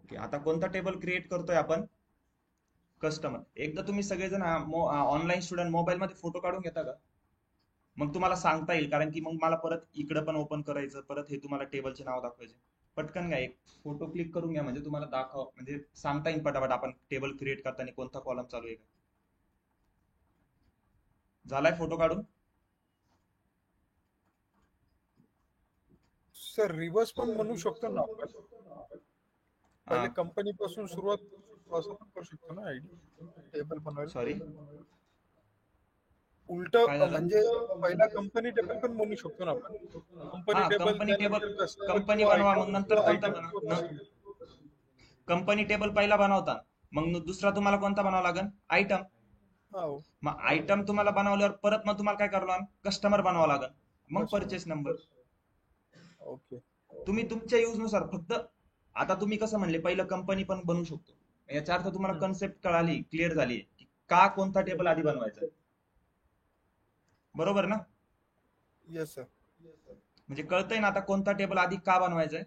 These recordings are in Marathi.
ओके, आता कोणता टेबल क्रिएट करतोय आपण? कस्टमर. एकदा तुम्ही सगळेजण ऑनलाईन स्टुडंट मोबाईल मध्ये फोटो काढून घेता का? मग तुम्हाला सांगता येईल, कारण की मग मला परत इकडे पण ओपन करायचं, परत हे तुम्हाला टेबलचे नाव दाखवायचे. पटकन घ्या, एक फोटो क्लिक करून घ्या, म्हणजे तुम्हाला दाखव, म्हणजे सांगता येईल पटापट आपण टेबल क्रिएट करताना कोणता कॉलम चालू आहे का. झालाय फोटो काढून? सर रिव्हर्स पण म्हणू शकतो ना आपण. हा. पहिले कंपनी पासून सुरुवात असं पण करू शकतो ना आयडी टेबल बनवायला. सॉरी, उलट काय झालं? म्हणजे पहिला कंपनी टेबल पण म्हणू शकतो ना आपण. कंपनी हा, टेबल कंपनी टेबल. त्यानंतर कस्टमर कंपनी किंवा बनवा, आयटम मग नंतर किंवा कोणता आयटम किंवा बनवा? कस्टमर. कंपनी टेबल पहिला बनवता, मग दुसरा तुम्हाला कोणता बनावा लागेल? आयटम. हो. मग आयटम तुम्हाला बनवल्यावर परत मग तुम्हाला काय करावं लागेल? कस्टमर बनावं लागेल. मग कस्टमर. Purchase number. ओके. तुम्ही तुमच्या यूज नुसार फक्त. आता तुम्ही कसं म्हणले, पहिलं कंपनी पण बनवू शकतो. याचा अर्थ तुम्हाला कन्सेप्ट कळाली, क्लिअर झाली की का कोणता टेबल आधी बनवायचा. बरोबर ना? Yes sir. म्हणजे कळतंय ना आता कोणता टेबल आधी का बनवायचा आहे.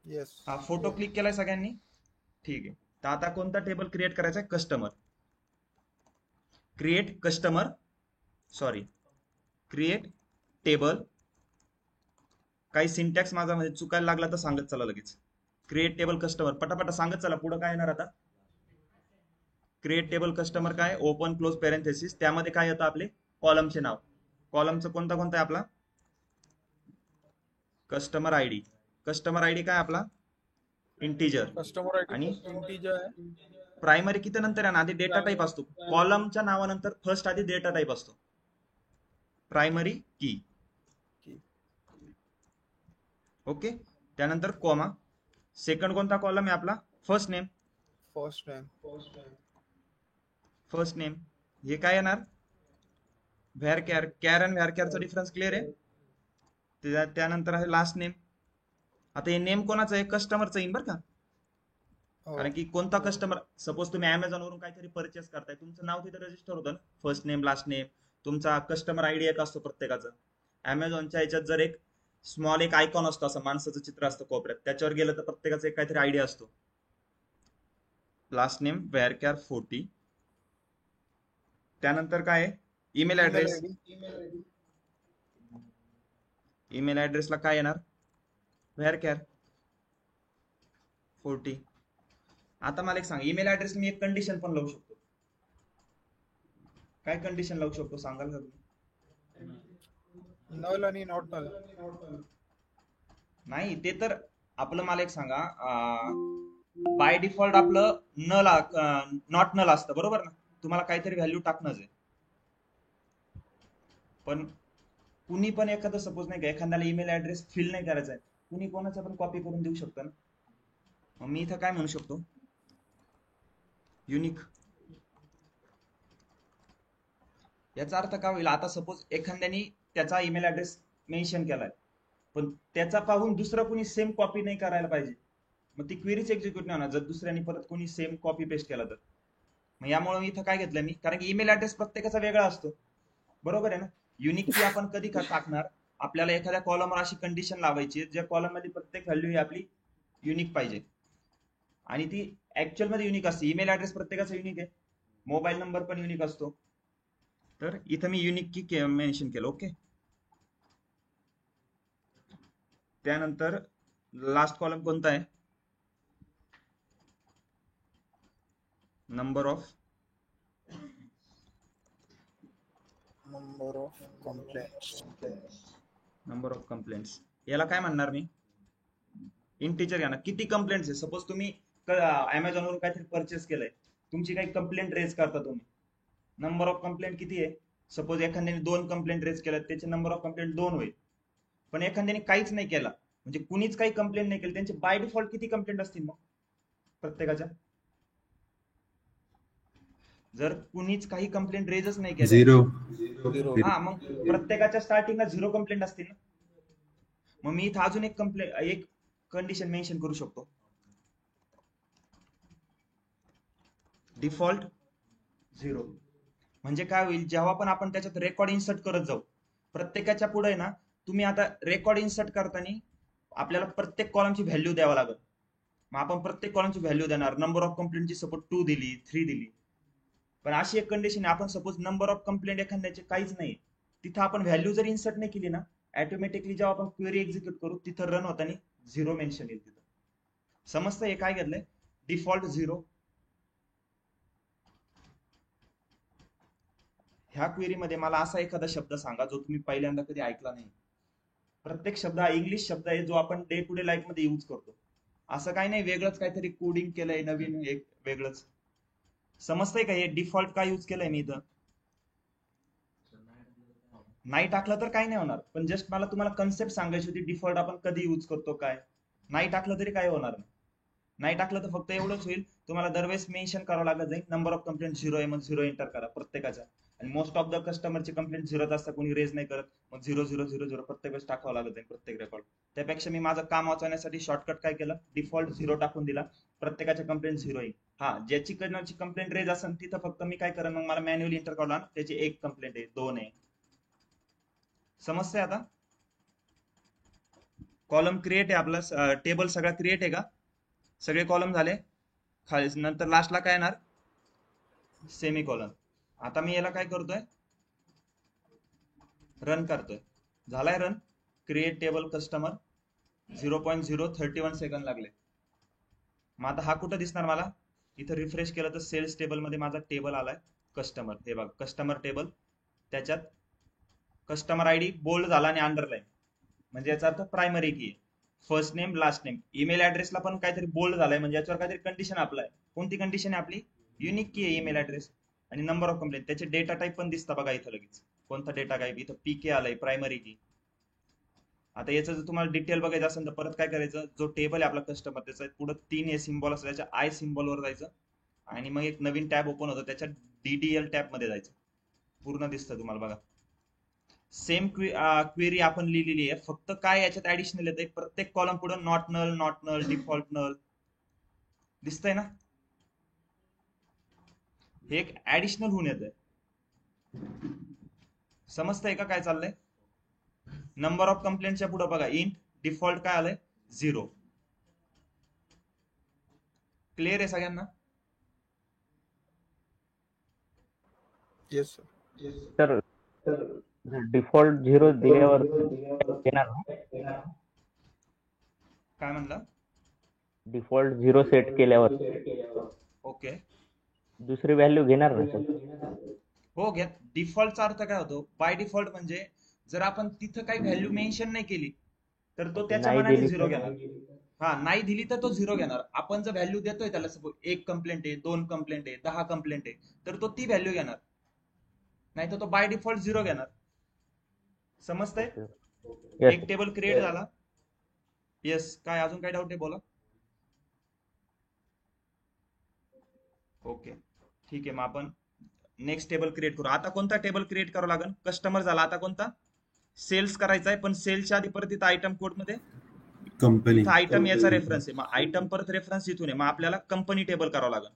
येस. हा, फोटो क्लिक केलाय सगळ्यांनी? ठीक आहे. तर आता कोणता टेबल क्रिएट करायचा आहे? Customer. Create customer, sorry, create table. काही सिंटॅक्स माझा म्हणजे चुकायला लागला तर सांगत चला लगेच. क्रिएट टेबल कस्टमर, पटापटा सांगत चला, पुढे काय येणार आता? क्रिएट टेबल कस्टमर काय? ओपन क्लोज पॅरेंथेसिस, त्यामध्ये काय येतं? आपले कॉलमचे नाव. कॉलमचं कोणता कोणता आहे आपला? Customer ID. कस्टमर आयडी काय आपला? इंटीजर. कस्टमर आयडी आणि इंटीजर आहे. प्रायमरी किती नंतर आहे ना, आधी डेटा टाईप प्रायमरी असतो. कॉलमच्या नावानंतर फर्स्ट आधी डेटा टाईप असतो, प्रायमरी की. की. ओके. त्यानंतर कॉमा. सेकंड कोणता कॉलम आहे आपला? First name. First time. First name. हे काय येणार? Where care. कॅर आणि व्हॅर कॅरचा डिफरन्स क्लिअर आहे? त्यानंतर आहे लास्ट नेम. आता हे नेम कोणाचं आहे? कस्टमरचं येईल बरं का. हो. कारण की कोणता कस्टमर, सपोज तुम्ही अमेझॉन वरून काहीतरी परचेस करताय, तुमचं नाव तिथे रजिस्टर होतं ना, फर्स्ट नेम लास्ट नेम. तुमचा कस्टमर आयडी एक असतो प्रत्येकाचा. अमेझॉनच्या ह्याच्यात जर एक स्मॉल एक आयकॉन असतो, असं माणसाचं चित्र असतं कोपऱ्यात, त्याच्यावर गेलं तर प्रत्येकाचा एक काहीतरी आयडी असतो. Last name varchar 40. त्यानंतर काय आहे? Email email address. ID. Email ऍड्रेसला काय येणार? Varchar 40. आता मला एक सांग, ईमेल ऍड्रेस मी एक कंडिशन पण लावू शकतो. काय कंडिशन लावू शकतो सांगाल का तुम्ही? नल आणि नॉट नल. नाही, ते तर आपलं, मला एक सांगा, बाय डिफॉल्ट आपलं नल, नॉट नल असतं, बरोबर ना? तुम्हाला काहीतरी व्हॅल्यू टाकणंच आहे. पण कुणी पण एखादं, सपोज नाही का, एखाद्याला ईमेल ऍड्रेस फिल नाही करायचा आहे, कुणी कोणाचा पण कॉपी करून देऊ शकतं ना. मग मी इथं काय म्हणू शकतो? युनिक. याचा अर्थ काय होईल? आता सपोज एखाद्याने त्याचा ईमेल ऍड्रेस मेन्शन केलाय, पण त्याचा पाहून दुसरं कोणी सेम कॉपी नाही करायला पाहिजे. मग ती क्वेरीच एक्झिक्यूट नाही होणार जर दुसऱ्याने परत कोणी सेम कॉपी पेस्ट केला तर. मग यामुळे मी इथं काय घेतलं मी, कारण की ईमेल ऍड्रेस प्रत्येकाचा वेगळा असतो, बरोबर आहे ना? युनिक की आपण कधी टाकणार? आपल्याला एखाद्या कॉलमवर अशी कंडिशन लावायची ज्या कॉलम मध्ये प्रत्येक व्हॅल्यू ही आपली युनिक पाहिजे, आणि ती ऍक्च्युअल मध्ये युनिक असते. ईमेल ऍड्रेस प्रत्येकाचा युनिक आहे, मोबाईल नंबर पण युनिक असतो. तर इथं मी युनिक की मेन्शन केलं. ओके. त्यानंतर लास्ट कॉलम कोणता आहे? Number of number of complaints. Number of complaints. याला काय म्हणणार मी? इंटीजर. या ना, किती कंप्लेंट्स आहे? सपोज तुम्ही अमेझॉन वरून काहीतरी परचेस केलंय, तुमची काही कंप्लेंट रेज करता तुम्ही, नंबर ऑफ कंप्लेंट किती आहे? सपोज एखाद्याने 2 कंप्लेंट रेज केल्या, त्याचे नंबर ऑफ कंप्लेंट 2 होईल. पण एखाद्याने काहीच नाही केला, म्हणजे कुणीच काही कंप्लेंट नाही केली, त्यांचे बाय डिफॉल्ट किती कंप्लेंट असतील मग प्रत्येकाच्या? जर कुणीच काही कंप्लेंट रेजच नाही केल्या, झिरो. झिरो. हा, मग प्रत्येकाच्या स्टार्टिंगला 0 कंप्लेंट असतील ना. मग मी इथं अजून एक कंडिशन मेन्शन करू शकतो, डिफॉल्ट 0. म्हणजे काय होईल? जेव्हा पण आपण त्याच्यात रेकॉर्ड इन्सर्ट करत जाऊ, प्रत्येकाच्या पुढे ना, तुम्ही आता रेकॉर्ड इन्सर्ट करताना आपल्याला प्रत्येक कॉलमची व्हॅल्यू द्यावा लागेल. मग आपण प्रत्येक कॉलमची व्हॅल्यू देणार. नंबर ऑफ कंप्लेंटची सपोज 2 दिली, 3 दिली. पण अशी एक कंडिशन आहे, आपण सपोज नंबर ऑफ कंप्लेंट एखाद्याचे काहीच नाही, तिथं आपण व्हॅल्यू जर इन्सर्ट नाही केली ना, ऑटोमॅटिकली जेव्हा आपण क्वेरी एक्झिक्यूट करू तिथं रन होताना 0 मेन्शन येईल तिथं. समजतं हे काय घेतलंय? डिफॉल्ट 0. ह्या क्वेरीमध्ये मला असा एखादा शब्द सांगा जो तुम्ही पहिल्यांदा कधी ऐकला नाही. प्रत्येक शब्द हा इंग्लिश शब्द आहे जो आपण डे टू डे लाईफ मध्ये यूज करतो. असं काही नाही वेगळंच काहीतरी कोडिंग केलंय नवीन एक वेगळंच. समजतंय का हे डिफॉल्ट का यूज केलंय मी इथं? नाही टाकलं तर काही नाही होणार, पण जस्ट मला तुम्हाला कन्सेप्ट सांगायची होती डिफॉल्ट आपण कधी यूज करतो काय. नाही टाकलं तरी काय होणार नाही. नाही टाकलं तर फक्त एवढंच होईल, तुम्हाला दरवेळेस मेन्शन करावं लागत जाईल नंबर ऑफ कंप्लेंट 0 आहे, मग 0 एंटर करा प्रत्येकाच्या. आणि मोस्ट ऑफ द कस्टमरची कंप्लेंट 0च असतात, कोणी रेज नाही करत, मग 0 0 0 0 प्रत्येक वेळेस टाकावं लागत जाईल प्रत्येक रेकॉर्ड. त्यापेक्षा मी माझं काम वाचवण्यासाठी शॉर्टकट काय केलं, डिफॉल्ट 0 टाकून दिला, प्रत्येकाच्या कंप्लेंट 0 येईल. हा, ज्याची कंप्लेंट रेज असेल तिथं फक्त मी काय करेन, मग मला मॅन्युअली एंटर करावं लागणार, त्याची 1 कंप्लेंट आहे, 2 आहे. समजतंय आता? कॉलम क्रिएट आहे आपला, टेबल सगळा क्रिएट आहे का? सगळे कॉलम झाले. खाली नंतर लास्टला काय येणार, सेमी कॉलम. आता मी याला काय करतोय, रन करतोय. झालाय run. Create table customer 0.031 second लागले. मग आता हा कुठं दिसणार मला, इथं रिफ्रेश केलं तर सेल्स टेबल मध्ये माझा टेबल आलाय कस्टमर. हे बघ कस्टमर टेबल, त्याच्यात कस्टमर आयडी बोल्ड झाला आणि अंडरलाईन, म्हणजे याचा अर्थ primary key first name last name. Email ऍड्रेसला पण काहीतरी बोल्ड झालाय, म्हणजे याच्यावर काहीतरी कंडिशन अप्लाय. कोणती कंडिशन आहे आपली, युनिक की आहे ईमेल ऍड्रेस. आणि नंबर ऑफ कंप्लेंट, त्याचे डेटा टाईप पण दिसतं बघा इथं लगेच. कोणता डेटा टाईप, इथं पीके आलाय प्रायमरी की. आता याचं जर तुम्हाला डिटेल बघायचं असेल तर परत काय करायचं, जो टेबल आहे आपला कस्टमर त्याचा पुढे 3 ए सिम्बॉल असतो, त्याच्या आय सिम्बॉल वर जायचं आणि मग एक नवीन टॅब ओपन होतं, त्याच्या डीडीएल टॅब मध्ये जायचं. पूर्ण दिसतं तुम्हाला बघा. सेम क्वेरी आपण लिहिलेली आहे, फक्त काय याच्यात ऍडिशनल येते, प्रत्येक कॉलम पुढे नॉट नल डिफॉल्ट नल दिसतंय ना. हे एक ऍडिशनल होऊन येतंय. समजतंय का काय चाललंय? नंबर ऑफ कंप्लेंटच्या पुढे बघा इंट, डिफॉल्ट काय आलंय 0. क्लिअर आहे सगळ्यांना? Yes sir. तर डिफॉल्ट 0 दिल्यावर येणार ना, काय म्हणलं? डिफॉल्ट 0 सेट केल्यावर ओके. दुसरी व्हॅल्यू घेणार ना सर? हो घ्या. डिफॉल्टचा अर्थ काय होतो, बाय डिफॉल्ट म्हणजे जर आपण तिथं काही व्हॅल्यू मेन्शन नाही केली तर तो ओके, त्याच्या नाही मनाने दिली 0 तर घेणार. हा, नाही दिली तर तो 0 घेणार. आपण जर व्हॅल्यू देतोय त्याला, सपोज 1 कंप्लेंट आहे, 2 कंप्लेंट आहे, 10 कंप्लेंट आहे, तर तो ती व्हॅल्यू घेणार, नाही तर तो बाय डिफॉल्ट 0 घेणार. समजतंय? ओके. एक येस. टेबल क्रिएट झाला. येस, काय अजून काय डाऊट आहे बोला. ओके ठीक आहे, मग आपण नेक्स्ट टेबल क्रिएट करू. आता कोणता टेबल क्रिएट करावं लागेल, कस्टमर झाला, आता कोणता, सेल्स करायचा आहे. पण सेल्सच्या आधी परत इथं आयटम कोड मध्ये कंपनी इथं आयटम याचा रेफरन्स आहे, मग आयटम परत रेफरन्स इथून आहे, मग आपल्याला कंपनी टेबल करावं लागेल.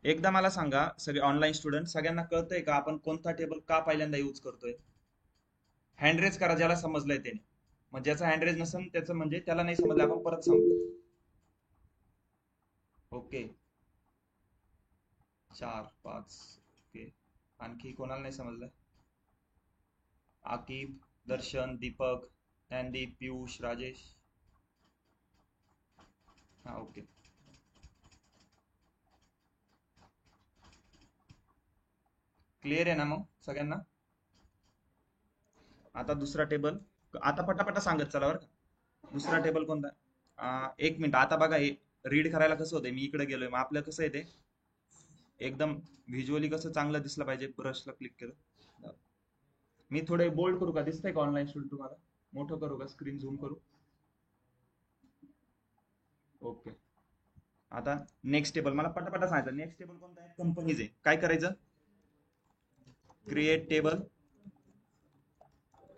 एकदा मला सांगा सगळे ऑनलाईन स्टुडंट, सगळ्यांना कळतंय का आपण कोणता टेबल का पहिल्यांदा यूज करतोय? हँडरेज करा ज्याला समजलंय त्याने. मग ज्याचा हँडरेज नसेल त्याचं म्हणजे त्याला नाही समजलं, आपण परत सांगतो. ओके 4 5. ओके, आणखी कोणाला नाही समजलं? आकिब, दर्शन, दीपक, ज्ञानदीप, पियुष, राजेश. हा ओके. क्लिअर आहे ना मग सगळ्यांना? आता दुसरा टेबल, आता पटापटा सांगत चला बरं का. दुसरा टेबल कोणता? 1 मिनिट. आता बघा हे रीड करायला कसं होतंय, मी इकडे गेलोय, मग आपलं कसं आहे ते एकदम व्हिज्युअली कसं चांगलं दिसलं पाहिजे. ब्रशला क्लिक केलं. मी थोडे बोल्ड करू का, दिसतंय का ऑनलाईन स्टुडंट तुम्हाला? मोठं करू का, स्क्रीन झूम करू? ओके. आता नेक्स्ट टेबल मला पटापटा सांगायचं. नेक्स्ट टेबल कोणता आहे, कंपनीज आहे. काय करायचं, create table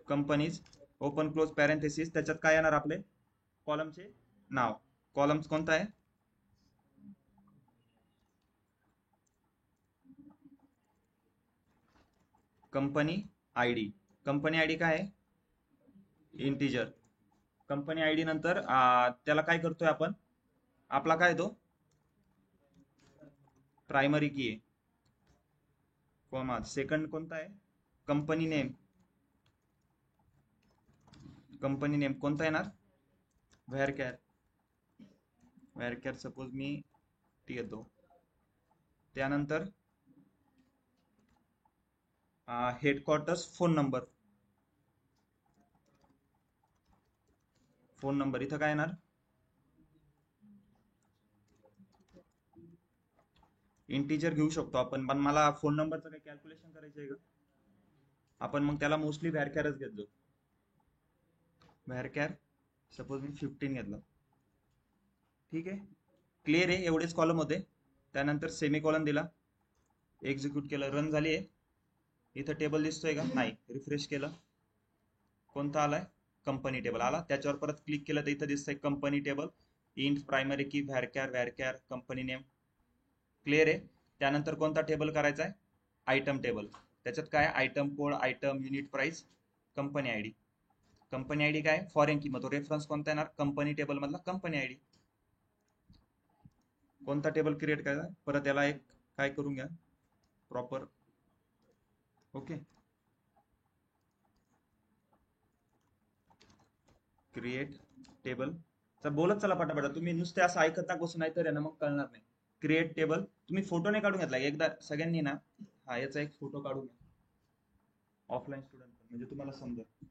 companies, open close parenthesis, त्याच्यात काय येणार आपले कॉलमचे नाव. कॉलम्स कोणता आहे, कंपनी आयडी. कंपनी आयडी काय आहे, इंटिजर. कंपनी आयडी नंतर त्याला काय करतोय आपण, आपला काय तो प्रायमरी की आहे, कॉमा सेकंड कोणता आहे, कंपनी नेम. कंपनी नेम कोणता येणार, व्हेअरकॅर. व्हेअरकॅर सपोज मी टी येतो. त्यानंतर headquarters phone number. Phone number इथं काय येणार, इंटीजर घेऊ शकतो आपण, पण मला फोन नंबरचं काही कॅल्क्युलेशन करायचं आहे का, आपण मग त्याला मोस्टली व्हेअरकॅरच घेतो. व्हेअरकॅर सपोज मी 15 घेतलं. ठीक आहे, क्लिअर आहे, एवढेच कॉलम होते. त्यानंतर सेमी दिला, एक्झिक्यूट केलं, रन झाली आहे. इथं टेबल दिसतोय का, नाही. रिफ्रेश केलं, कोणता आलाय, कंपनी टेबल आला. त्याच्यावर परत क्लिक केलं तर इथं दिसतंय कंपनी टेबल, इंट प्रायमरी की व्हेअरकॅर कंपनी नेम. क्लिअर आहे. त्यानंतर कोणता टेबल करायचा आहे, आयटम टेबल. त्याच्यात काय, item code, item, unit price, company ID. Company ID काय, फॉरेन की, मग तो रेफरन्स कोणता येणार, कंपनी टेबल मधला कंपनी आयडी. कोणता टेबल क्रिएट करायचा, परत याला एक काय करून घ्या प्रॉपर. Okay, create table. तर बोलत चला पटापटा, तुम्ही नुसते असं ऐकत ना बसून, नाही तर आहे ना मग कळणार नाही. क्रिएट टेबल, तुम्ही फोटो नाही काढून घेतला एकदा सगळ्यांनी ना, हा याचा एक फोटो काढून घ्या, ऑफलाईन स्टुडंट म्हणजे तुम्हाला समजेल.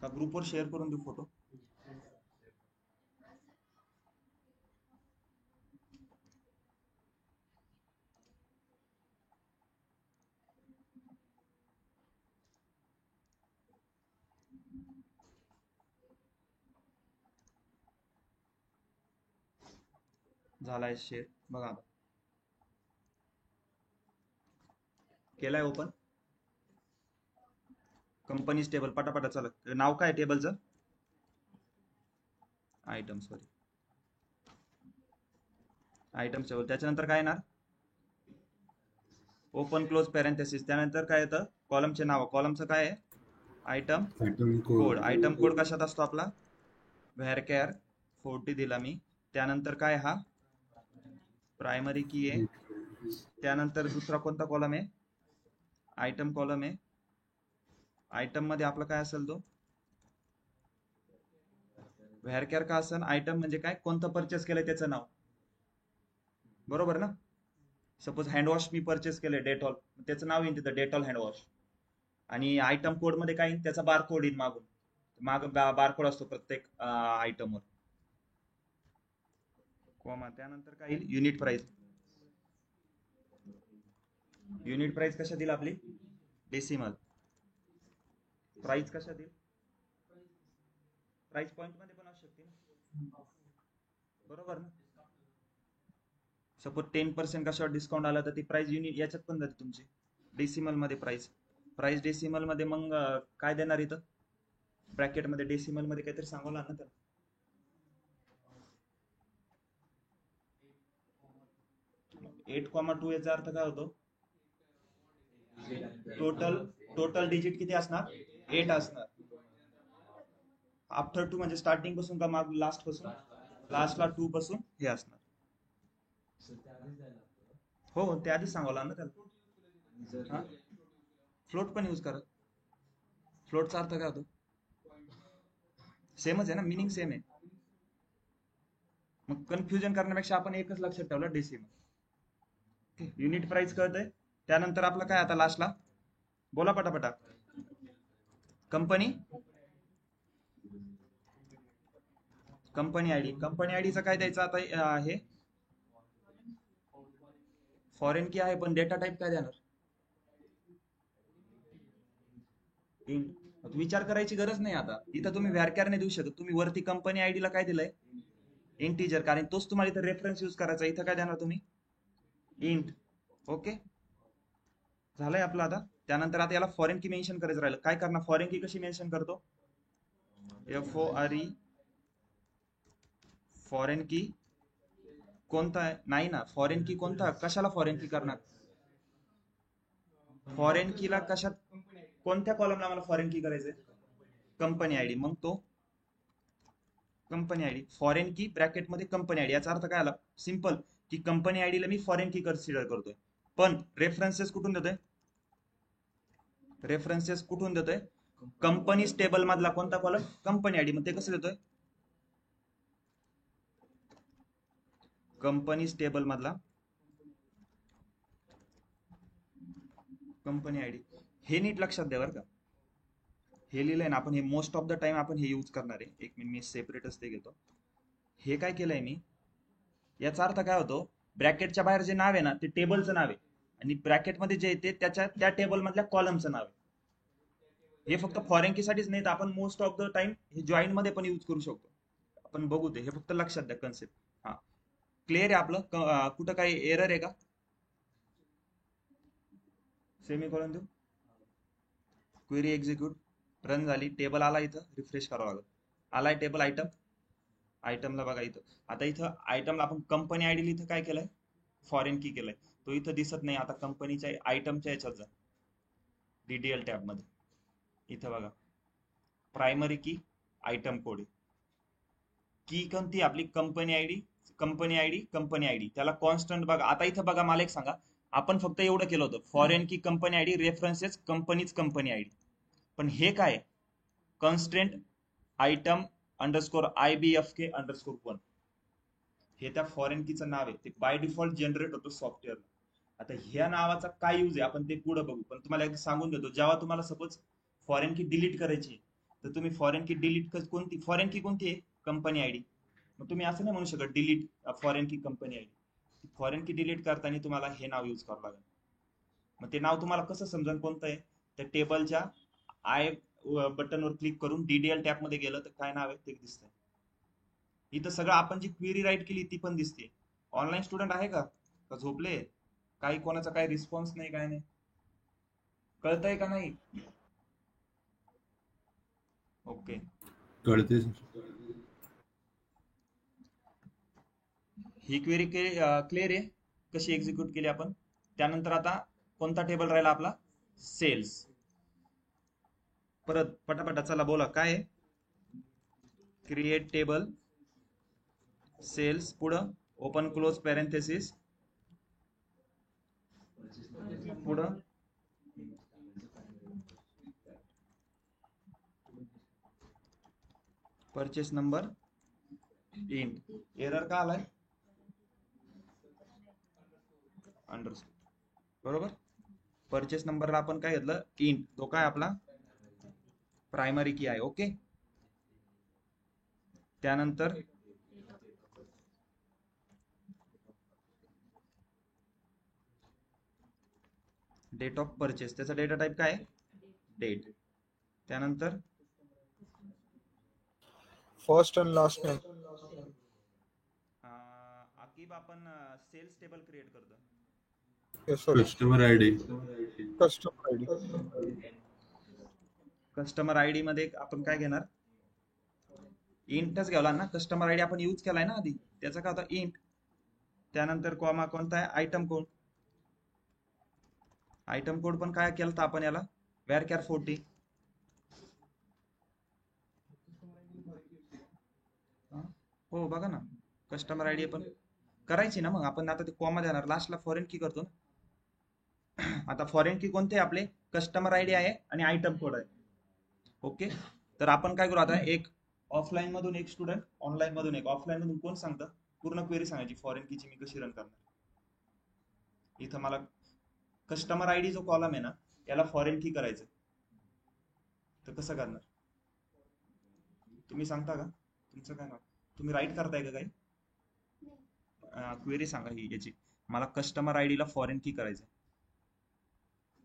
हा ग्रुपवर शेअर करून देऊ फोटो. झालाय शेअर, बघा आता केलाय ओपन. कंपनीज टेबल पटापटा चला. नाव काय टेबलचं, आयटम, सॉरी आयटम टेबल. त्याच्यानंतर काय येणार, ओपन क्लोज पॅरेंथेसिस. त्यानंतर काय येतं, कॉलमचे नाव. कॉलमचं काय आहे, आयटम कोड. आयटम कोड कशात असतो आपला, व्हेअरकॅर 40 दिला मी. त्यानंतर काय, हा प्रायमरी की आहे. त्यानंतर दुसरा कोणता कॉलम आहे, आयटम कॉलम आहे. आयटम मध्ये आपला काय असेल, तो व्हेअरकॅर का असेल, आयटम म्हणजे काय, कोणतं परचेस केलंय त्याचं नाव, बरोबर ना. सपोज हँडवॉश मी परचेस केले डेटॉल, त्याचं नाव येईल तिथं डेटॉल हँडवॉश. आणि आयटम कोड मध्ये काय येईल, त्याचा बारकोड येईल मागून. माग बारकोड असतो प्रत्येक आयटमवर, कॉमा. त्यानंतर काय येईल, युनिट प्राइस. युनिट प्राइस कशा दिल आपली, डेसिमल. प्राइस कशा दिल, प्राइस पॉइंट मध्ये पण असू शकते ना, बरोबर ना. सपोज 10% कशावर डिस्काउंट आला तर ती प्राइस युनिट याच्यात पण जाते तुमची, डेसिमल मध्ये प्राइस. प्राइस डेसिमल मध्ये मग काय देणार इथं, ब्रॅकेट मध्ये डेसिमल मध्ये काहीतरी सांगावं ना त्याला. 8,2 याचा अर्थ काय होतो, टोटल डिजिट किती असणार, 8 असणार. आफ्टर 2 म्हणजे स्टार्टिंग पासून का माग लास्ट पासून, लास्टला 2 पासून हे असणार. हो ते आधीच सांगावं ना त्याला. फ्लोट पण यूज करा. फ्लोटचा अर्थ काय होतो, सेमच आहे ना, मिनिंग सेम आहे. मग कन्फ्युजन करण्यापेक्षा आपण एकच लक्षात ठेवलं, डेसिमल. युनिट प्राइस कळतंय. त्यानंतर आपलं काय आता लास्टला, बोला पटापटा, कंपनी आयडी. कंपनी आयडीचं काय द्यायचं आता, हे फॉरेन की आहे, पण डेटा टाईप काय देणार, विचार करायची गरज नाही आता. इथं तुम्ही व्हेअरकॅर नाही देऊ शकत, तुम्ही वरती कंपनी आयडीला काय दिलंय, इंटीजर, कारण तोच तुम्हाला इथं रेफरन्स यूज करायचा. इथं काय देणार तुम्ही, इंट. ओके, झालंय आपलं आता. त्यानंतर आता याला फॉरेन की मेन्शन करायचं राहिलं. काय करणार, फॉरेन की कशी मेन्शन करतो, FORE. फॉरेन की कोणता आहे, नाही ना, फॉरेन की कोणता, कशाला फॉरेन की करणार, फॉरेन कीला कशात, कोणत्या कॉलमला मला फॉरेन की करायचंय, कंपनी आयडी, मग तो कंपनी आयडी, फॉरेन की ब्रॅकेटमध्ये कंपनी आयडी. याचा अर्थ काय आला? सिंपल, की कंपनी आयडीला मी फॉरेन की कन्सिडर करतोय, पण रेफरन्सेस कुठून देतोय? रेफरन्सेस कुठून देतोय? कंपनी टेबल मधला कोणता कॉलम? Company ID. मग ते कसं देतोय? कंपनी टेबल मधला कंपनी आयडी. हे नीट लक्षात द्या बरं का. हे लिहिलंय ना आपण, हे मोस्ट ऑफ द टाइम आपण हे यूज करणार आहे. एक मिनिट, मी सेपरेटच ते घेतो. हे काय केलंय मी, याचा अर्थ काय होतो? ब्रॅकेटच्या बाहेर जे नाव आहे ना, ते टेबलचं नाव आहे, आणि ब्रॅकेटमध्ये जे येते त्या टेबल मधल्या कॉलमचं नाव आहे. हे फक्त फॉरेन की साठीच नाही, तर आपण मोस्ट ऑफ द टाइम हे जॉईन मध्ये पण यूज करू शकतो. आपण बघू ते, हे फक्त लक्षात द्या कन्सेप्ट. हा, क्लिअर आहे आपलं? कुठं काही एरर आहे का? सेमीकोलन देऊ, क्वेरी एक्झिक्यूट रन झाली, टेबल आला, इथं रिफ्रेश करावं लागेल. आलाय टेबल आयटम, आयटमला बघा इथं. आता इथं आयटमला आपण कंपनी आयडी इथं काय केलंय? फॉरेन की केलंय, तो इथं दिसत नाही. आता कंपनीच्या आयटमच्या याच्यात जा, डीडीएल टॅब मध्ये, इथं बघा प्रायमरी की आयटम कोड. की कोणती? आपली company ID, company ID, company ID. त्याला कॉन्स्टंट बघा. आता इथं बघा, मला एक सांगा, आपण फक्त एवढं केलं होतं, फॉरेन की कंपनी आयडी, रेफरन्सेस कंपनीच कंपनी आयडी. पण हे काय? Constant item underscore IBFK underscore 1. हे त्या फॉरेन कीचं नाव आहे, ते बाय डिफॉल्ट जनरेट होतो सॉफ्टवेअर. आता ह्या नावाचा काय यूज आहे आपण ते पुढे बघू, पण तुम्हाला एक सांगून देतो, जेव्हा तुम्हाला सपोज फॉरेन की डिलीट करायची, तर तुम्ही फॉरेन की डिलीट कोणती, फॉरेन की कोणती आहे? Company ID. मग तुम्ही असं नाही म्हणू शकत डिलीट फॉरेन की कंपनी आयडी. फॉरेन की डिलीट करताना तुम्हाला हे नाव यूज करावं लागेल. मग ते नाव तुम्हाला कसं समजेल कोणतं आहे? त्या टेबलच्या आय बटनवर क्लिक करून डीडीएल टॅब मध्ये गेलं तर काय नाव आहे ते दिसतंय. इथं सगळं आपण जी क्वेरी राईट केली ती पण दिसते. ऑनलाईन स्टुडंट आहे का? का झोपले? काही कोणाचा काही रिस्पॉन्स नाही, काय नाही. कळतंय का नाही? ओके, कळते सर. ही क्वेरी क्लिअर आहे, कशी एक्झिक्यूट केली आपण. त्यानंतर आता कोणता टेबल राहिला आपला? सेल्स. परत पटापटा चला बोला, काय आहे? क्रिएट टेबल सेल्स, पुढं ओपन क्लोज पॅरेंथेसिस, पुढं परचेस नंबर इंट. एरर का आलाय? अंडरस्कोर, बरोबर. परचेस नंबरला आपण काय घेतलं? इंट. तो काय आपला प्रायमरी की आहे. ओके. त्यानंतर डेट ऑफ परचेस, त्याचा डेटा टाईप काय आहे? डेट. त्यानंतर first and last name. Aqib, आपण सेल्स टेबल क्रिएट करतो. Sorry, customer ID. Customer ID. Customer ID मध्ये आपण काय घेणार? इंटच घ्यावला ना. कस्टमर आयडी आपण यूज केलाय ना आधी, त्याचा काय होता? इंट. त्यानंतर कॉमा कोणता आहे? Item code. आयटम कोड पण काय केलं तर आपण याला varchar 40. हो बघा ना, कस्टमर आयडी पण करायची ना. मग आपण आता ते कॉमा देणार, लास्टला फॉरेन की करतो ना. आता फॉरेन की कोणते आपले? कस्टमर आयडी आहे आणि आयटम कोड आहे. ओके, तर आपण काय करू आता, एक ऑफलाईन मधून एक स्टुडंट, ऑनलाईन मधून एक. ऑफलाईन मधून कोण सांगतं? पूर्ण क्वेरी सांगायची फॉरेन कीची मी कशी रन करणार. इथं मला कस्टमर आयडी जो कॉलम आहे ना, याला फॉरेन की करायचं, तर कसं करणार तुम्ही सांगता का? तुमचं काय नाव? तुम्ही राईट करताय का काही क्वेरी? सांगा ही याची, मला कस्टमर आयडीला फॉरेन की करायचं,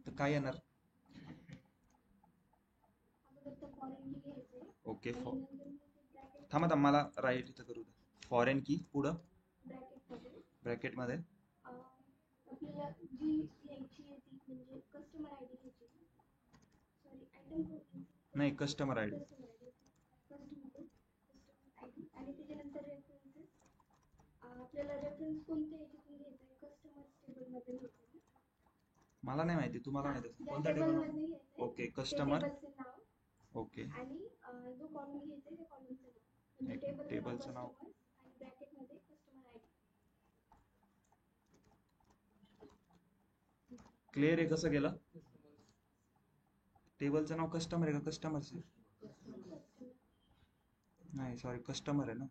तर काय येणार? ओके, थांबा मला राईट इथं करू द्या. फॉरेन की पुढं ब्रॅकेट मध्ये नाही, कस्टमर आयडी. मला नाही माहिती, तुम्हाला माहिती कोणत्या टेबल? Okay, customer. ओके, टेबलचं नाव क्लिअर आहे कसं गेलं? टेबलचं नाव कस्टमर आहे का कस्टमर्स आहे? नाही सॉरी कस्टमर आहे ना.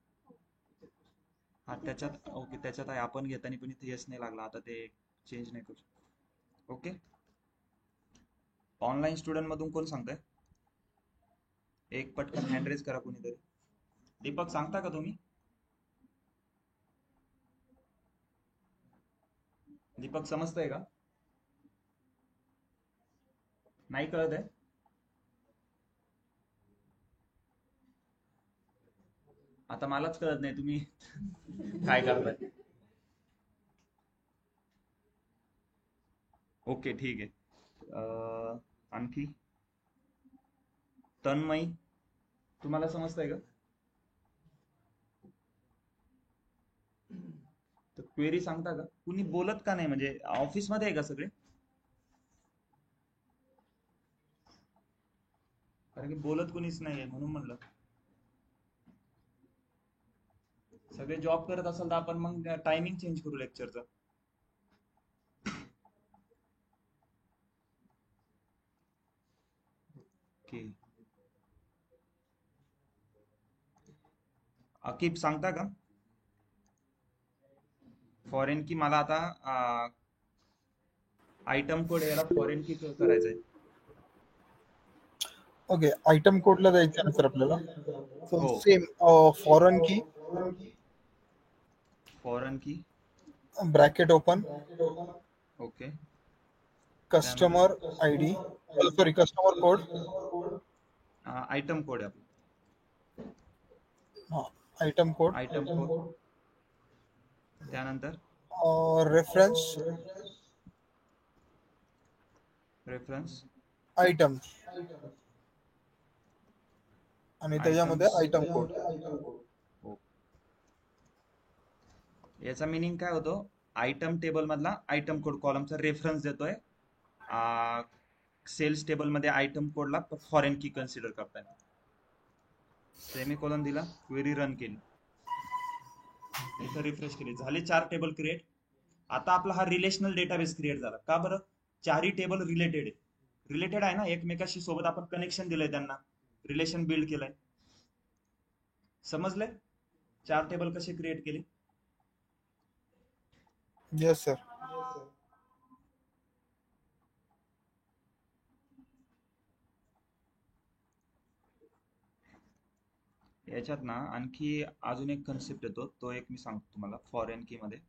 हा त्याच्यात ओके त्याच्यात आहे आपण घेताना पण इथे येस नाही लागला आता ते चेंज नाही करू. ओके ऑनलाईन स्टुडंट मधून कोण सांगताय? एक पटकन हँड रेज करा कोणीतरी. दीपक सांगता का तुम्ही? दीपक समजतंय का? नाही कळत आहे? आता मलाच कळत नाही तुम्ही काय करताय. ओके ठीक आहे. आणखी तन्मयी तुम्हाला समजतंय का? तर क्वेरी सांगता का? कुणी बोलत का नाही म्हणजे ऑफिस मध्ये आहे का सगळे? कारण की बोलत कुणीच नाहीये म्हणून म्हणलं. सगळे जॉब करत असाल तर आपण मग टायमिंग चेंज करू लेक्चरचं. ओके अकीब सांगता का? फॉरेन की मला आता आयटम कोड याला फॉरेन की करायचंय. ओके आयटम कोडला जायचं आहे सर आपल्याला. सो हो सेम फॉरेन की फॉरेन की bracket open okay customer I D sorry customer code item code आहे आपला. हा आयटम कोड आयटम कोड त्यानंतर रेफरन्स रेफरन्स आयटम आणि त्याच्यामध्ये आयटम कोड. याचा मिनिंग काय होतो? आयटम टेबल मधला आयटम कोड कॉलमचा रेफरन्स देतोय. सेल्स टेबल मध्ये आयटम कोडला फॉरेन की कन्सिडर करताय. सेमीकोलन दिला क्वेरी रन केली इथं रिफ्रेश केली झाले 4 टेबल क्रिएट. आता आपला हा रिलेशनल डेटाबेस क्रिएट झाला. का बरं? 4ही टेबल रिलेटेड आहे. रिलेटेड आहे ना एकमेकाशी सोबत आपण कनेक्शन दिलंय त्यांना रिलेशन बिल्ड केलंय. समजलंय 4 टेबल कसे क्रिएट केले? Yes sir. याच्यात ना आणखी अजून एक कन्सेप्ट येतो तो एक मी सांगतो तुम्हाला फॉरेन की मध्ये.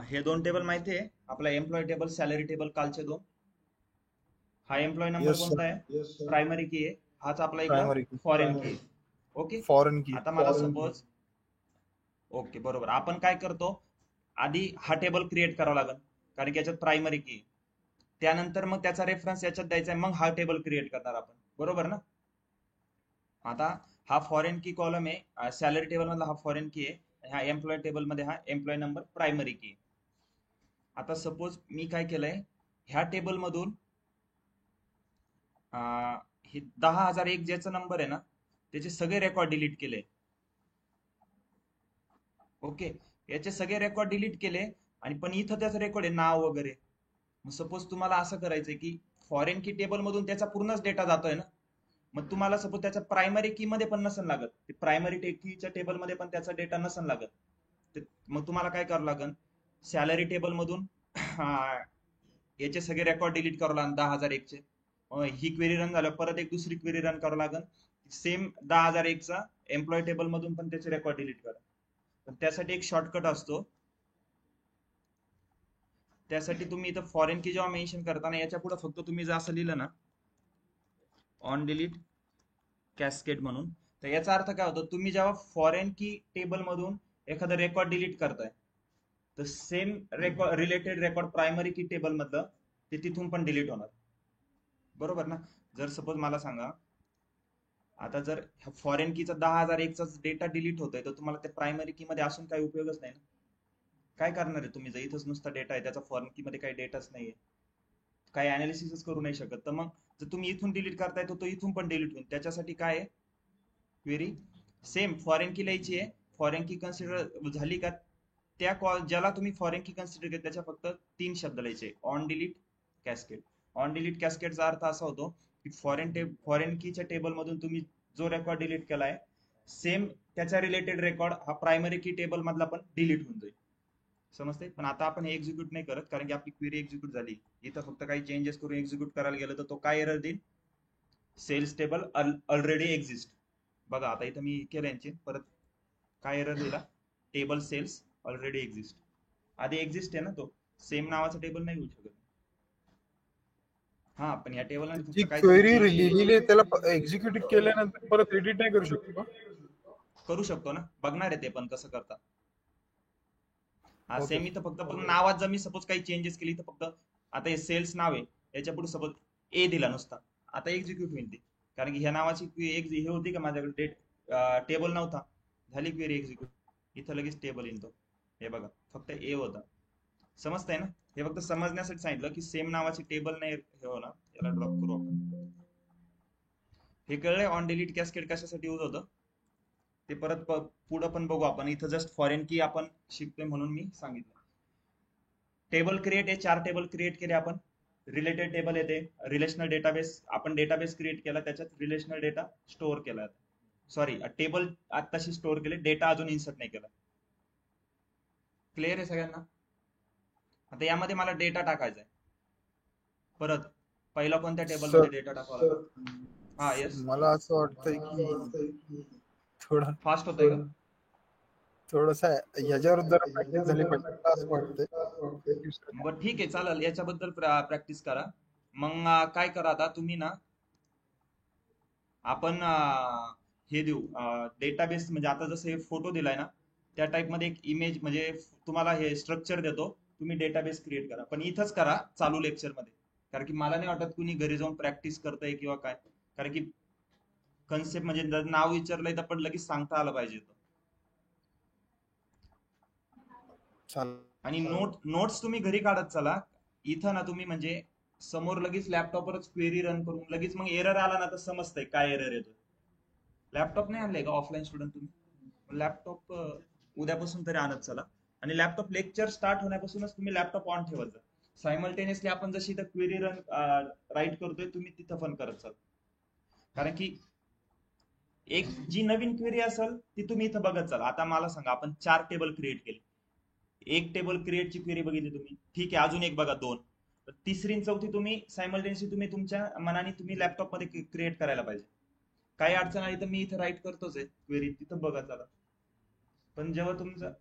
हे 2 टेबल माहिती आहे आपला एम्प्लॉय टेबल सॅलरी टेबल कालचे 2. हा एम्प्लॉय नंबर Yes, कोणता आहे? प्रायमरी की आहे. हाच आपला इकडं प्रायमरी की फॉरेन की आहे. ओके फॉरेन की आता मला सपोज ओके बरोबर आपण काय करतो आधी हा टेबल क्रिएट करावा लागेल कारण की याच्यात प्रायमरी की आहे. त्यानंतर मग त्याचा रेफरन्स याच्यात द्यायचा आहे मग हा टेबल क्रिएट करणार आपण बरोबर ना. आता हा फॉरेन की कॉलम आहे सॅलरी टेबल मधला हा फॉरेन की आहे. ह्या एम्प्लॉय टेबल मध्ये हा एम्प्लॉय नंबर प्रायमरी की आहे. आता सपोज मी काय केलंय ह्या टेबल मधून हे 10,001 ज्याचा नंबर आहे ना त्याचे सगळे रेकॉर्ड डिलीट केले. ओके याचे सगळे रेकॉर्ड डिलीट केले आणि पण इथं त्याचं रेकॉर्ड आहे नाव वगैरे. मग सपोज तुम्हाला असं करायचंय की फॉरेन की टेबल मधून त्याचा पूर्णच डेटा जातोय ना. मग तुम्हाला सपोज त्याच्या प्रायमरी की मध्ये पण नसेल लागत प्रायमरी कीच्या टेबल मध्ये पण त्याचा डेटा नसेल लागत मग तुम्हाला काय करावं लागेल, सॅलरी टेबल मधून याचे सगळे रेकॉर्ड डिलीट करावं लागेल 10,001 चे. ही क्वेरी रन झाल्यावर परत एक दुसरी क्वेरी रन करावं लागेल सेम 10,001 चा, एम्प्लॉय टेबल मधून पण त्याचे रेकॉर्ड डिलीट करा. पण त्यासाठी एक शॉर्टकट असतो. त्यासाठी तुम्ही इथं फॉरेन की जेव्हा मेन्शन करताना याच्या पुढे फक्त तुम्ही जर असं लिहिलं ना ऑन डिलीट कॅस्केड म्हणून, तर याचा अर्थ काय होतो, तुम्ही जेव्हा फॉरेन की टेबल मधून एखादा रेकॉर्ड डिलीट करताय तर same record related record primary की टेबल मधलं ते तिथून पण डिलीट होणार. बरोबर ना? जर सपोज मला सांगा, आता जर फॉरेन कीचा 10,001 चा डेटा डिलीट होतोय तर तुम्हाला त्या प्रायमरी की मध्ये असून काही उपयोगच नाही ना. काय करणार आहे तुम्ही जर इथंच नुसता डेटा आहे, त्याचा फॉरेन की मध्ये काही डेटाच नाहीये, काही अनालिसिसच करू नाही शकत. तर मग जर तुम्ही इथून डिलीट करताय तर तो इथून पण डिलीट होईल. त्याच्यासाठी काय आहे, क्वेरी सेम फॉरेन की लिहायची आहे. फॉरेन की कन्सिडर झाली का, त्या कॉल ज्याला तुम्ही फॉरेन की कन्सिडर केलं त्याच्या फक्त 3 शब्द लिहायचे, on delete cascade. On delete कॅस्केडचा अर्थ असा होतो की फॉरेन कीच्या टेबल मधून तुम्ही जो रेकॉर्ड डिलीट केलाय सेम त्याच्या रिलेटेड रेकॉर्ड हा प्रायमरी की टेबल मधला पण डिलीट होऊन जाईल. समजते? पण आता आपण हे एक्झिक्यूट नाही करत कारण की आपली क्वेरी एक्झिक्यूट झाली. इथं फक्त काही चेंजेस करून एक्झिक्यूट करायला गेलं तर तो काय एरर देईल, सेल्स टेबल ऑलरेडी एक्झिस्ट. बघा आता इथं मी केलं यांचे परत काय एरर दिला, टेबल सेल्स ऑलरेडी एक्झिस्ट. आधी एक्झिस्ट आहे ना, तो सेम नावाचा टेबल नाही होऊ शकत. हा पण या टेबलला जी फक्त काहीतरी क्वेरी change लिहिली त्याला एक्झिक्यूट केल्यानंतर परत एडिट नाही करू शकतो का? करू शकतो ना, बघणार आहे ते पण कसं करता. हा Okay. सेम इथं फक्त नावात जर मी सपोज काही चेंजेस केली तर फक्त आता हे सेल्स नाव आहे याच्या पुढे सपोज ए दिला नुसता, आता एक्झिक्यूट होईल ते, कारण की ह्या नावाची एक हे होती का माझ्याकडे टेबल नव्हता, झाली क्वेरी एक्झिक्यूट. इथं लगेच टेबल येतो. हे बघा फक्त ए होता. समजतंय ना? हे फक्त समजण्यासाठी सांगितलं की सेम नावाची टेबल नाही हे होणार. याला ड्रॉप करू आपण. हे कळलंय ऑन डिलीट कॅस्केड कशासाठी यूज होतं ते परत पुढं पण बघू आपण. इथं जस्ट फॉरेन की आपण शिकतोय म्हणून मी सांगितलं. टेबल क्रिएट आहे, 4 टेबल क्रिएट केले आपण. रिलेटेड टेबल येते, रिलेशनल डेटाबेस, आपण डेटाबेस क्रिएट केला त्याच्यात रिलेशनल डेटा स्टोअर केला. सॉरी, टेबल आताशी स्टोअर केले, डेटा अजून इन्सर्ट नाही केला. क्लिअर आहे सगळ्यांना? आता यामध्ये मला डेटा टाकायचा आहे. परत पहिला कोणत्या टेबल मध्ये डेटा टाकावा लागेल? हा येस, मला असं वाटतंय की थोडं फास्ट होतंय का? थोडस ह्याच्यावर जरा प्रॅक्टिस झाली पाहिजे असं वाटतंय. बरं ठीक आहे, चालेल, याच्याबद्दल प्रॅक्टिस करा. मग काय करा आता तुम्ही ना, आपण हे देऊ डेटाबेस, म्हणजे आता जसं हे फोटो दिलाय ना त्या टाइप मध्ये एक इमेज, म्हणजे तुम्हाला हे स्ट्रक्चर देतो, तुम्ही डेटाबेस क्रिएट करा. पण इथंच करा चालू लेक्चर मध्ये, कारण की मला नाही वाटत कुणी घरी जाऊन प्रॅक्टिस करताय किंवा काय, कारण की कन्सेप्ट म्हणजे जर नाव विचारलंय तर पण लगेच सांगता आलं पाहिजे. आणि नोट्स तुम्ही घरी काढत चला. इथं ना तुम्ही म्हणजे समोर लगेच लॅपटॉपवरच क्वेरी रन करून लगेच मग एरर आला ना तर समजतंय काय एरर येतो. लॅपटॉप नाही आणलंय का ऑफलाईन स्टुडंट तुम्ही? लॅपटॉप उद्यापासून तरी आणत चला. आणि लॅपटॉप लेक्चर स्टार्ट होण्यापासूनच तुम्ही लॅपटॉप ऑन ठेवत जा. सायमल्टेनियसली आपण जशी इथं क्वेरी रन राईट करतोय तुम्ही तिथं पण करत चला. कारण की एक जी नवीन क्वेरी असेल ती तुम्ही इथं बघत चला. आता मला सांगा, आपण 4 टेबल क्रिएट केले, एक टेबल क्रिएटची क्वेरी बघितली तुम्ही, ठीक आहे, अजून एक बघा 2, तिसरी आणि चौथी तुम्ही सायमल्टेनियसली तुम्ही तुमच्या मनाने तुम्ही लॅपटॉप मध्ये क्रिएट करायला पाहिजे. काही अडचण आली तर मी इथं राईट करतोच आहे क्वेरी, तिथं बघा चला. पण जेव्हा तुमचं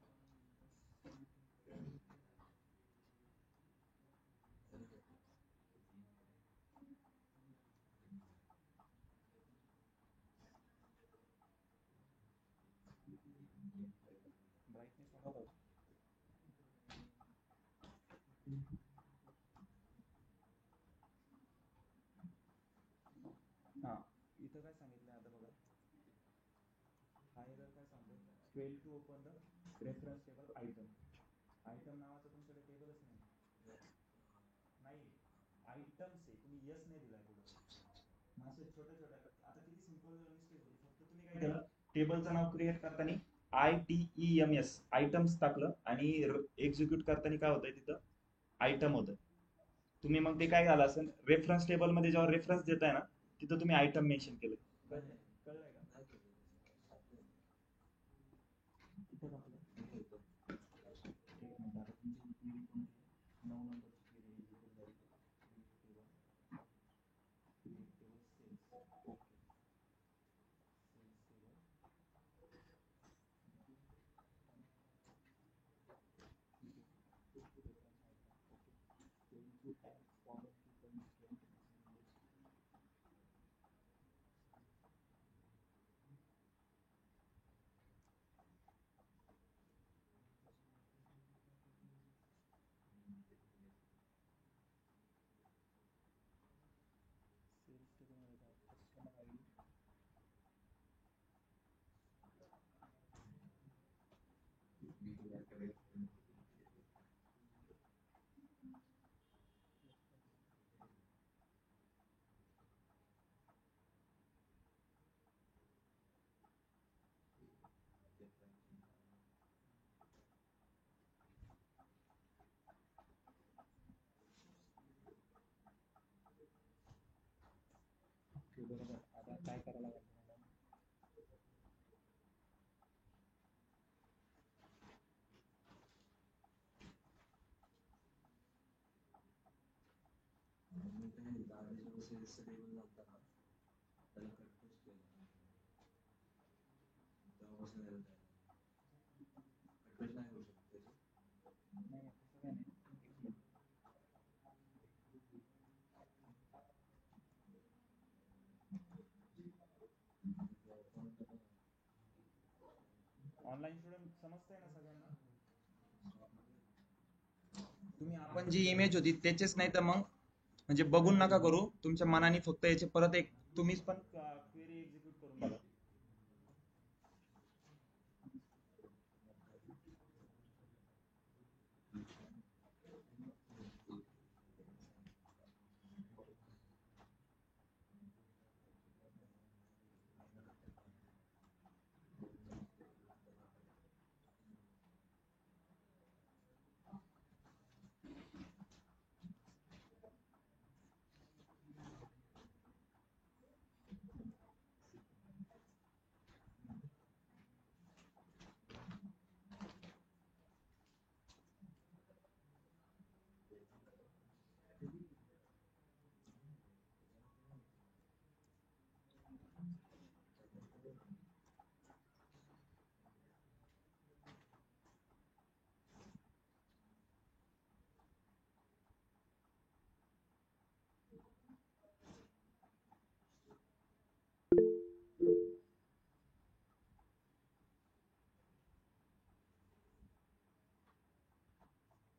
हा इथं काय सांगितलं आता बघा, हा एरर काय सांगतो, fail to open the reference table item. Item नावाचं तुमच्याकडे टेबलच नाही. नाही, आयटम्स आहे, तुम्ही यस नाही दिलाय पुढे. असे छोट्या छोट्या, आता किती सिंपल मिस्टेक होती. फक्त तुम्ही काय केलं, टेबलचं नाव क्रिएट करताना ITEMS आयटम्स टाकलं आणि एक्झिक्यूट करताना काय होतंय तिथं आयटम होतं. तुम्ही मग ते काय झालं असेल, रेफरन्स टेबल मध्ये जेव्हा रेफरन्स देताय ना तिथं तुम्ही आयटम मेन्शन केलं. कळलंय का? बरोबर. आता काय करायला लागेल? ऑनलाईन स्टुडंट समजतंय ना सगळ्यांना? तुम्ही आपण जी इमेज होती त्याचेच नाही तर मग म्हणजे बघून नका करू, तुमच्या मनाने फक्त याचे परत एक तुम्हीच पण क्वेरी एक्झिक्यूट करून बघा.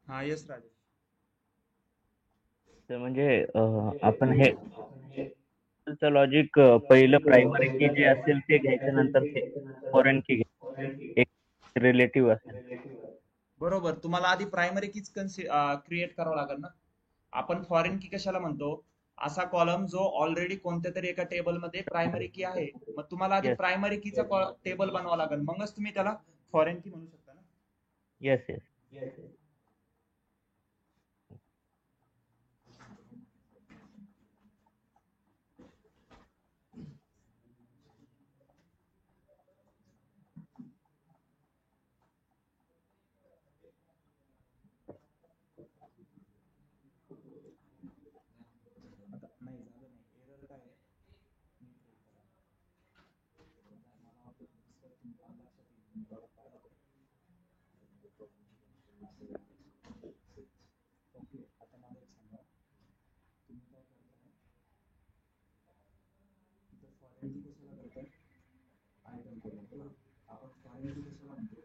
हा येस राजेश. तर म्हणजे आपण हे लॉजिक पहिलं प्रायमरी की जे असेल ते घ्यायचं, नंतर ते फॉरेन की घ्यायचं, एक रिलेटिव्ह असेल. बरोबर, तुम्हाला आधी प्रायमरी कीच क्रिएट करावं लागेल ना. आपण फॉरेन की कशाला म्हणतो? असा कॉलम जो ऑलरेडी कोणत्या तरी एका टेबल मध्ये प्रायमरी की आहे, मग तुम्हाला आधी येस प्रायमरी कीचा टेबल बनवावा लागेल, मगच तुम्ही त्याला फॉरेन की म्हणू शकता ना. Yes yes. आता नाही झालं नाही, एरर काय आहे? नीट read करा. मला वाटतं दुसरं तुम्हाला लक्षात येईल, तुम्ही परत पाहिलं तर. ओके, आता मला एक सांगा, तुम्ही काय करताय इथं फॉरेन की कशाला करताय? आयटम करून, बरोबर. आपण फॉरेन की कशाला म्हणतो?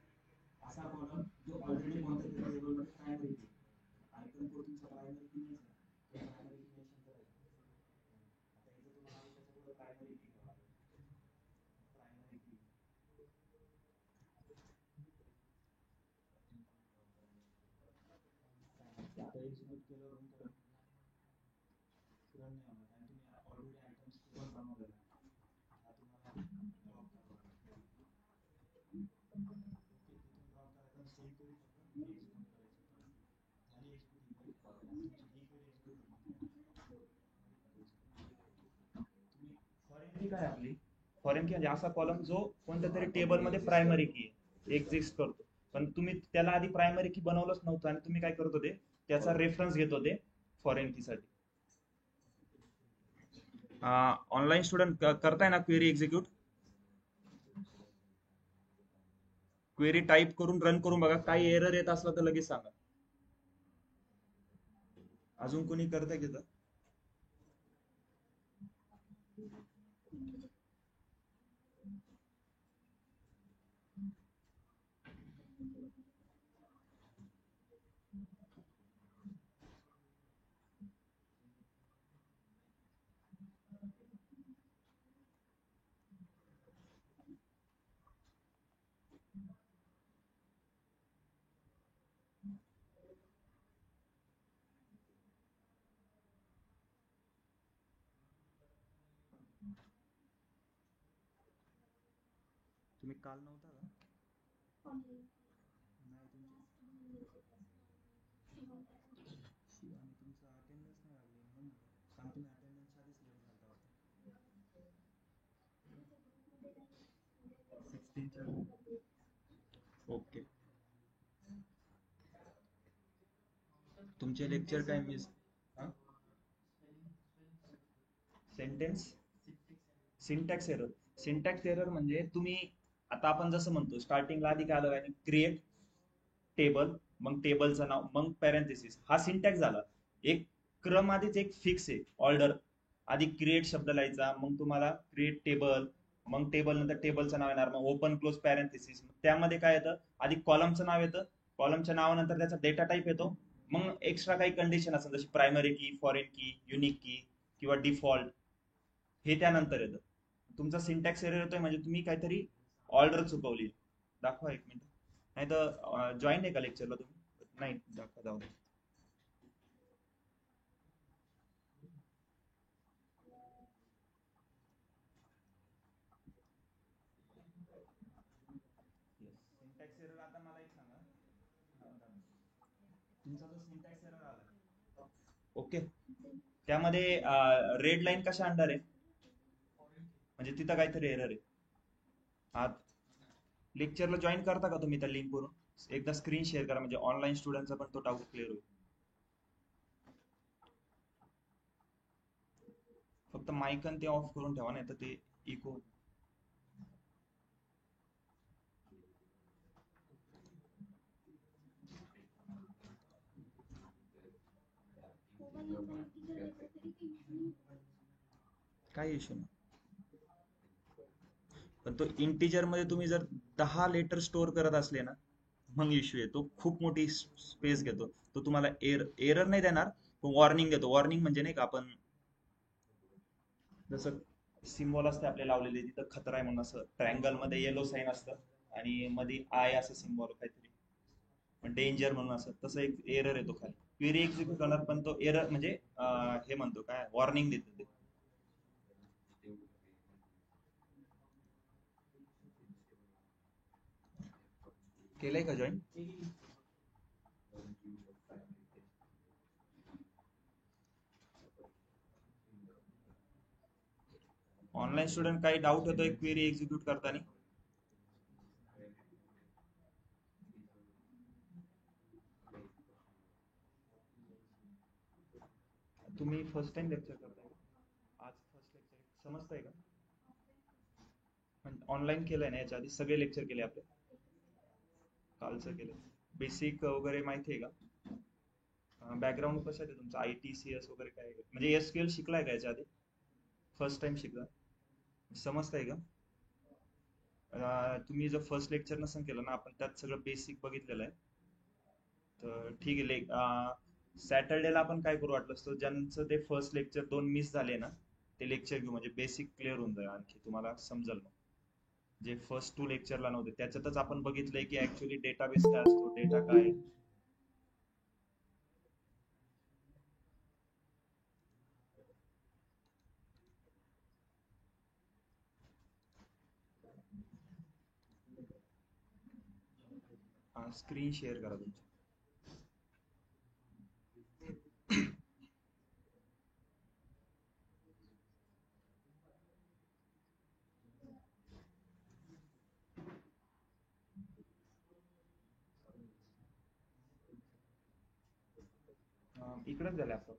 असा कॉलम जो ऑलरेडी कोणत्या तरी टेबलमध्ये प्रायमरी की आयटम कोड तुमचा प्रायमरी की नाहीच ना, तो प्रायमरी की मेन्शन करायचा. आता इथं तुम्हाला आधी त्याच्या पुढे प्रायमरी की घ्यावं लागेल. प्रायमरी की आता एक्झिक्यूट केलं रन करा, रन नाही होणार कारण तुम्ही ऑलरेडी आयटम्स टेबल बनवलेला आहे. हा तुम्हाला ड्रॉप करावा लागेल. ओके, तिथून ड्रॉप करायचा, सेम क्वेरी फक्त एक्झिक्यूट करायची परत. झाली एक्झिक्यूट ही क्वेरी, तुमची ही क्वेरी एक्झिक्यूट होईल. तुम्ही फॉरेन की काय आपली फॉरेन की म्हणजे असा कॉलम जो कोणत्या तरी टेबल मध्ये प्रायमरी की एक्झिस्ट करतो, पण तुम्ही त्याला आधी प्रायमरी की बनवलंच नव्हतं आणि तुम्ही काय करत होते, त्याचा रेफरन्स घेत होते फॉरेन की साठी. ऑनलाईन स्टुडंट करताय ना क्वेरी एक्झिक्यूट? क्वेरी टाईप करून रन करून बघा, काही एरर येत असला तर लगेच सांगा. अजून कोणी करताय तिथं? तुम्ही काल नव्हता का? नाही शिवानी तुमचा अटेंडन्स नाही लागली म्हणून कारण तुम्ही अटेंडन्सच्या आधीच लेट झालता वाटतं. 16 ओके. तुमचे लेक्चर काय मिस सेंटेन्स सिंटॅक्स एरर म्हणजे तुम्ही आता आपण जसं म्हणतो स्टार्टिंगला आधी काय आलं क्रिएट टेबल मग टेबलचं नाव मग पॅरेंथेसिस हा सिंटॅक्स झाला. एक क्रम आधीच एक फिक्स आहे ऑर्डर. आधी क्रिएट शब्द लिहायचा मग तुम्हाला क्रिएट टेबल मग टेबल नंतर टेबलचं नाव येणार मग ओपन क्लोज पॅरेंथेसिस त्यामध्ये काय येतं आधी कॉलमचं नाव येतं कॉलमच्या नावानंतर त्याचा डेटा टाईप येतो मग एक्स्ट्रा काही कंडिशन असेल जशी प्रायमरी की फॉरेन की युनिक की किंवा डिफॉल्ट हे त्यानंतर येतं. तुमचा सिंटॅक्स एरर येतोय म्हणजे तुम्ही काहीतरी ऑर्डर चुकवली. दाखवा एक मिनिट नाही तर जॉईन आहे का लेक्चरला तुम्ही नाही दाखवा जाऊ दे. सिंटॅक्स एरर आता मला एक सांगा तुमचा जो सिंटॅक्स एरर आला ओके त्यामध्ये रेड लाईन कशा अंडर आहे म्हणजे तिथं काहीतरी एरर आहे. आत लेक्चरला जॉईन करता का तुम्ही त्या लिंक वरून एकदा स्क्रीन शेअर करा म्हणजे ऑनलाईन स्टुडंटचा पण तो डाऊट क्लिअर होईल. फक्त माईक आणि ते ऑफ करून ठेवा नाही तर ते इको काय इश्यू नाही. पण तो इंटिजर मध्ये तुम्ही जर 10 लेटर स्टोअर करत असले ना मग इश्यू येतो खूप मोठी स्पेस घेतो तो तुम्हाला एरर नाही देणार पण वॉर्निंग देतो. वॉर्निंग म्हणजे नाही का आपण जसं सिम्बॉल असते आपले लावलेले तिथं खतरा आहे म्हणून असं ट्रायंगल मध्ये येलो साईन असतं आणि मध्ये आय असं सिम्बॉल काहीतरी पण डेंजर म्हणून असं तसं एक एरर येतो खाली क्वेरी एक्झिक्यूट करणार पण तो एरर म्हणजे हे म्हणतो काय वॉर्निंग देतो ते. केलंय का जॉईन ऑनलाईन स्टुडंट काही डाऊट होतोय क्वेरी एक्झिक्यूट करताना तुम्ही फर्स्ट टाइम लेक्चर करताय आज फर्स्ट लेक्चर समजतंय का ऑनलाईन केलंय ना याच्या आधी सगळे लेक्चर केले आपले कालचं केलं बेसिक वगैरे माहिती आहे का बॅकग्राऊंड कसं आहे तुमचं ITCS वगैरे काय म्हणजे SQL शिकलाय का याच्या आधी फर्स्ट टाइम शिकला समजताय का. तुम्ही जर फर्स्ट लेक्चर नसेल केलं ना आपण त्यात सगळं बेसिक बघितलेलं आहे तर ठीक आहे. सॅटर्डेला आपण काय करू वाटलं असतं ज्यांचं ते फर्स्ट लेक्चर 2 मिस झाले ना ते लेक्चर घेऊ म्हणजे बेसिक क्लिअर होऊन जाईल आणखी तुम्हाला समजेल मग जे फर्स्ट 2 लेक्चरला नव्हते त्याच्यातच आपण बघितलंय की ऍक्च्युअली डेटाबेस काय असतो डेटा काय स्क्रीन शेअर करा तुमची इकडेच झालं लॅपटॉप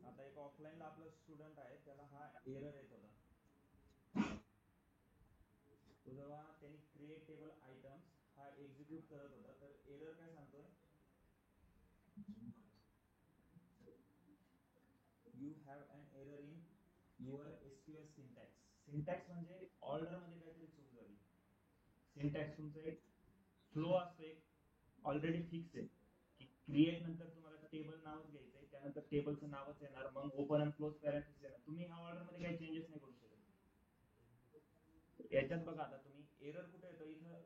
आता एक ऑफलाईनला आपला स्टुडंट आहे त्याला हा एरर येत होता तो जेव्हा त्यांनी क्रिएट टेबल आयटम्स हा एक्झिक्यूट करत होता तर एरर काय सांगतोय you have an error in your SQL syntax. Syntax म्हणजे ऑर्डर मध्ये काहीतरी चूक झाली सिंटॅक्स तुमचं एक फ्लो असतो, एक ऑलरेडी फिक्स आहे की क्रिएट नंतर तुम्हाला टेबल नावच घ्यायचंय, त्यानंतर टेबलचं नावच येणार, मग ओपन आणि क्लोज पॅरेंथेसिस येणार. तुम्ही ह्या ऑर्डर मध्ये काही चेंजेस नाही करू शकत. याच्यात बघा आता तुम्ही एरर कुठे येतो इथं.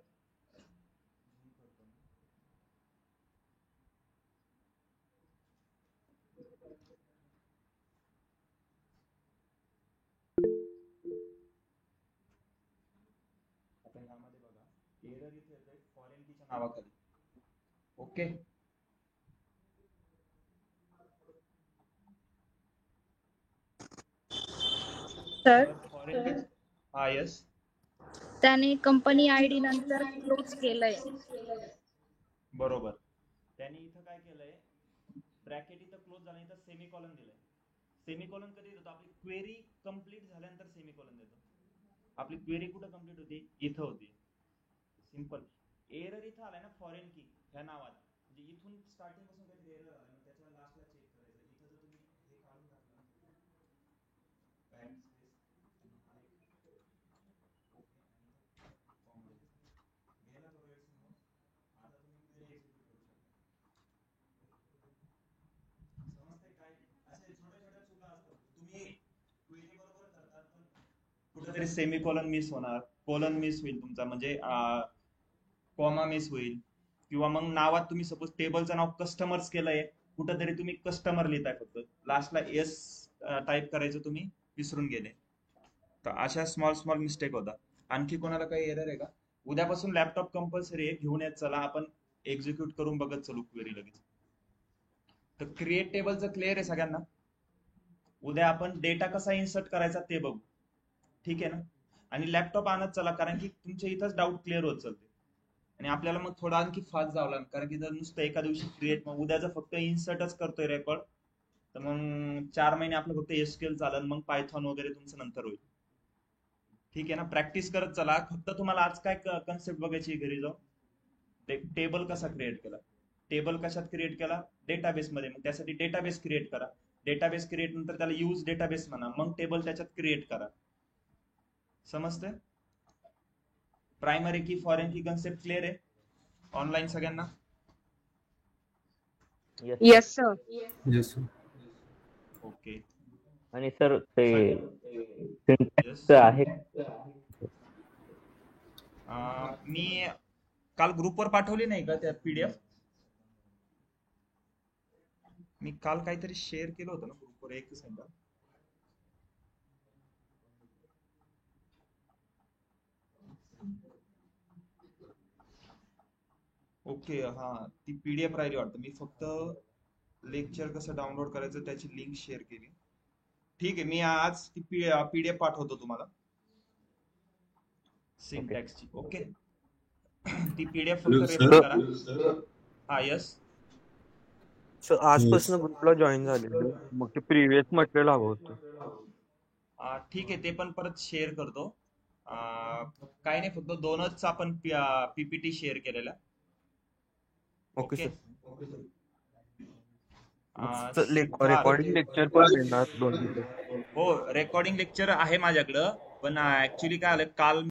आता यामध्ये बघा एरर इथे येतोय फॉरेन कीच्या नावाखाली. ओके, सर तर फॉरेन की, हा यस, त्याने कंपनी आयडी नंतर क्लोज केलंय. बरोबर. त्यांनी इथं काय केलंय, ब्रॅकेट इथं क्लोज झालं, इथं सेमीकॉलन दिलंय. सेमीकॉलन कधी देतो, आपली क्वेरी कंप्लीट झाल्यानंतर सेमीकॉलन देतो. आपली क्वेरी कुठं कंप्लीट होती, इथं होती. सिंपल. एरर इथं आलाय ना फॉरेन की ह्या नावात, म्हणजे इथून स्टार्टिंग पासून काहीतरी एरर आलाय, मग त्याच्या लास्टला चेक करायचं. इथं जर तुम्ही हे काढून टाकलं बॅक स्पेस गेला तो वेळ समोर, आता तुम्ही क्वेरी एक्झिक्यूट करू शकता. समजतंय काय? असे छोट्या छोट्या चुका असतात. तुम्ही क्वेरी बरोबर करतात पण कुठेतरी सेमीकॉलन मिस होणार, कोलन मिस होईल तुमचा, म्हणजे कॉमा मिस होईल, किंवा मग नावात तुम्ही सपोज टेबलचं नाव कस्टमर्स केलंय, कुठेतरी तुम्ही कस्टमर लिहिताय, फक्त लास्टला एस टाईप करायचं तुम्ही विसरून गेले. तर अशा स्मॉल स्मॉल मिस्टेक होतात. आणखी कोणाला काही एरर आहे का? उद्यापासून लॅपटॉप कंपल्सरी आहे, घेऊन येत चला, आपण एक्झिक्यूट करून बघत चलू क्वेरी लगेच. तर क्रिएट टेबलचं क्लिअर आहे सगळ्यांना? उद्या आपण डेटा कसा इन्सर्ट करायचा ते बघू, ठीक आहे ना? आणि लॅपटॉप आणत चला, कारण की तुमच्या इथंच डाऊट क्लिअर होत चालते. आणि आपल्याला मग थोडा आणखी फास्ट जावं लागेल, कारण की जर नुसतं एका दिवशी क्रिएट, मग उद्याचं फक्त इन्सर्टच करतोय रेकॉर्ड, तर मग 4 महिने आपलं फक्त एसक्यूएल चालेल, मग पायथॉन वगैरे तुमचं नंतर होईल. ठीक आहे ना? प्रॅक्टिस करत चला. फक्त तुम्हाला आज काय कन्सेप्ट बघायची घरी जाऊ, टेबल कसा क्रिएट केला. टेबल कशात क्रिएट केला, डेटाबेस मध्ये. मग त्यासाठी डेटाबेस क्रिएट करा. डेटाबेस क्रिएट नंतर त्याला यूज डेटाबेस म्हणा, मग टेबल त्याच्यात क्रिएट करा. समजतंय? प्रायमरी की फॉरेन की कन्सेप्ट क्लिअर आहे ऑनलाईन सगळ्यांना? Yes sir. येस. ओके, आणि सर ते येस. सिंटॅक्स आहे. मी काल ग्रुपवर पाठवली नाही का त्या पीडीएफ? मी काल काहीतरी शेअर केलं होतं ना ग्रुपवर, एक सेकंड. ओके, हा, ती पीडीएफ राहिली वाटतं. मी फक्त लेक्चर कसं डाउनलोड करायचं त्याची लिंक शेअर केली. ठीक आहे, मी आज ती पीडीएफ पाठवतो तुम्हाला सिंटॅक्सची. ओके, ती पीडीएफ फक्त रेफर करा. हा यस. सर आजपासून ग्रुपला जॉईन झाले, मग ते प्रिव्हियस मटेरियल हवं होतं. ठीक आहे, ते पण परत शेअर करतो. काही नाही, फक्त 2च आपण पीपीटी शेअर केलेल्या. Okay okay, sir. Recording lecture पण येणार 2 दिवसात. हो, रेकॉर्डिंग लेक्चर आहे माझ्याकडं, पण ऍक्च्युली काय आलं, काल